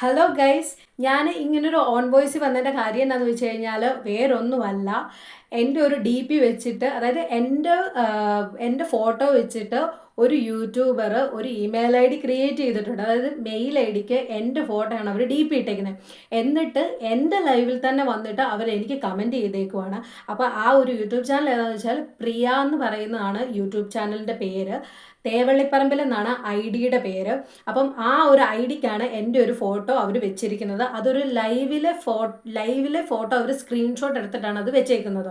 Hello guys, ഞാൻ ഇങ്ങനൊരു on voice വന്നതിൻ്റെ കാര്യം എന്താണെന്ന് വെച്ച് കഴിഞ്ഞാൽ വേറൊന്നുമല്ല. എൻ്റെ ഒരു ഡി പി വെച്ചിട്ട്, അതായത് എൻ്റെ ഫോട്ടോ വെച്ചിട്ട് ഒരു യൂട്യൂബർ ഒരു ഇമെയിൽ ഐ ഡി ക്രിയേറ്റ് ചെയ്തിട്ടുണ്ട്. അതായത് മെയിൽ ഐ ഡിക്ക് എൻ്റെ ഫോട്ടോയാണ് അവർ ഡി പി ഇട്ടേക്കുന്നത്. എന്നിട്ട് എൻ്റെ ലൈവിൽ തന്നെ വന്നിട്ട് അവർ എനിക്ക് കമൻറ്റ് ചെയ്തേക്കുവാണ്. അപ്പോൾ ആ ഒരു യൂട്യൂബ് ചാനൽ ഏതാണെന്ന് വെച്ചാൽ പ്രിയ എന്ന് പറയുന്നതാണ് യൂട്യൂബ് ചാനലിൻ്റെ പേര്. തേവള്ളിപ്പറമ്പിൽ എന്നാണ് ഐ ഡിയുടെ പേര്. അപ്പം ആ ഒരു ഐ ഡിക്കാണ് എൻ്റെ ഒരു ഫോട്ടോ അവർ വെച്ചിരിക്കുന്നത്. അതൊരു ലൈവിലെ ഫോട്ടോ അവർ സ്ക്രീൻഷോട്ട് എടുത്തിട്ടാണ് അത് വെച്ചേക്കുന്നത്.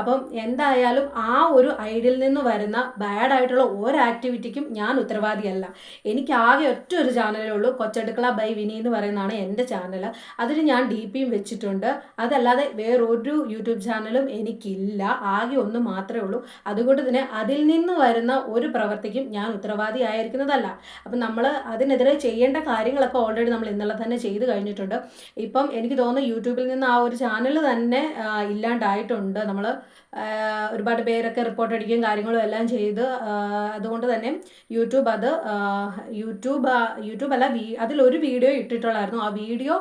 അപ്പം എന്തായാലും ആ ഒരു ഐ ഡിയിൽ നിന്ന് വരുന്ന ബാഡ് ആയിട്ടുള്ള ഒരു ആക്ടിവിറ്റിക്കും ഞാൻ ഉത്തരവാദിയല്ല. എനിക്ക് ആകെ ഒറ്റ ഒരു ചാനലേ ഉള്ളൂ, കൊച്ചടുക്കള ബൈ വിനി എന്ന് പറയുന്നതാണ് എൻ്റെ ചാനൽ. അതിന് ഞാൻ ഡി പിയും വെച്ചിട്ടുണ്ട്. അതല്ലാതെ വേറൊരു യൂട്യൂബ് ചാനലും എനിക്കില്ല, ആകെ ഒന്ന് മാത്രമേ ഉള്ളൂ. അതുകൊണ്ട് തന്നെ അതിൽ നിന്ന് വരുന്ന ഒരു പ്രവർത്തിക്കും ഞാൻ ഉത്തരവാദിയായിരിക്കുന്നതല്ല. അപ്പം നമ്മൾ അതിനെതിരെ ചെയ്യേണ്ട കാര്യങ്ങളൊക്കെ ഓൾറെഡി നമ്മൾ ഇന്നലെ തന്നെ ചെയ്ത് കഴിഞ്ഞിട്ടുണ്ട്. ഇപ്പം എനിക്ക് തോന്നുന്നു യൂട്യൂബിൽ നിന്ന് ആ ഒരു ചാനൽ തന്നെ ഇല്ലാണ്ടായിട്ടുണ്ട്. നമ്മൾ ഒരുപാട് പേരൊക്കെ റിപ്പോർട്ട് അടിക്കുകയും കാര്യങ്ങളും എല്ലാം ചെയ്ത്, അതുകൊണ്ട് തന്നെ യൂട്യൂബ് അല്ല, അതിലൊരു വീഡിയോ ഇട്ടിട്ടുള്ളായിരുന്നു. ആ വീഡിയോ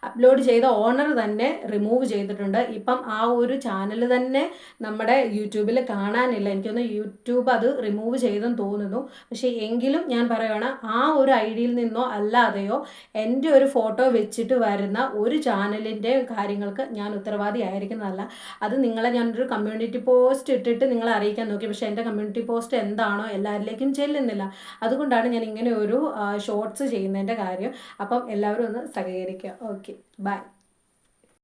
അപ്ലോഡ് ചെയ്ത ഓണർ തന്നെ റിമൂവ് ചെയ്തിട്ടുണ്ട്. ഇപ്പം ആ ഒരു ചാനൽ തന്നെ നമ്മുടെ യൂട്യൂബിൽ കാണാനില്ല. എനിക്കൊന്ന് യൂട്യൂബ് അത് റിമൂവ് ചെയ്തെന്ന് തോന്നുന്നു. പക്ഷേ എങ്കിലും ഞാൻ പറയുകയാണ്, ആ ഒരു ഐ ഡിയിൽ നിന്നോ അല്ലാതെയോ എൻ്റെ ഒരു ഫോട്ടോ വെച്ചിട്ട് വരുന്ന ഒരു ചാനലിൻ്റെ കാര്യങ്ങൾക്ക് ഞാൻ ഉത്തരവാദി ആയിരിക്കുന്നതല്ല. അത് നിങ്ങളെ ഞാനൊരു കമ്മ്യൂണിറ്റി പോസ്റ്റ് ഇട്ടിട്ട് നിങ്ങളെ അറിയിക്കാൻ നോക്കി. പക്ഷേ എൻ്റെ കമ്മ്യൂണിറ്റി പോസ്റ്റ് എന്താണോ എല്ലാവരിലേക്കും ചെല്ലുന്നില്ല. അതുകൊണ്ടാണ് ഞാൻ ഇങ്ങനെ ഒരു ഷോർട്സ് ചെയ്യുന്നതിൻ്റെ കാര്യം. അപ്പം എല്ലാവരും ഒന്ന് സഹകരിക്കുക. Okay, by.